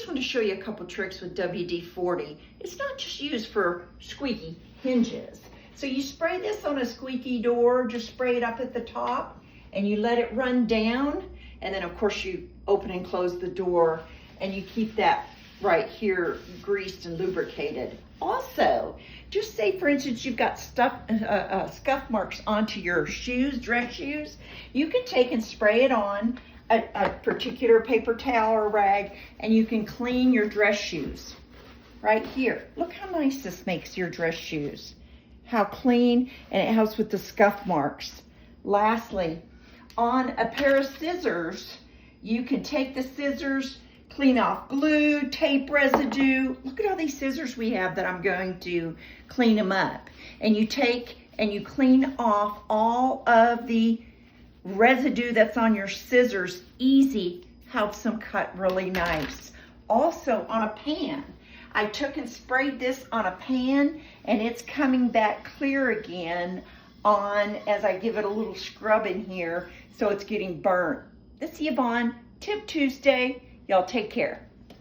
want to show you a couple tricks with WD-40. It's not just used for squeaky hinges. So you spray this on a squeaky door, just spray it up at the top, and you let it run down, and then of course you open and close the door, and you keep that right here greased and lubricated. Also, just say for instance you've got scuff marks onto your shoes, dress shoes, you can take and spray it on a particular paper towel or rag, and you can clean your dress shoes right here. Look how nice this makes your dress shoes. How clean, and it helps with the scuff marks. Lastly, on a pair of scissors, you can take the scissors, clean off glue, tape residue. Look at all these scissors we have that I'm going to clean them up. And you take and you clean off all of the residue that's on your scissors. Easy, helps them cut really nice. Also on a pan, I took and sprayed this on a pan, and it's coming back clear again on as I give it a little scrub in here, so it's getting burnt. This is Yvonne, Tip Tuesday. Y'all take care.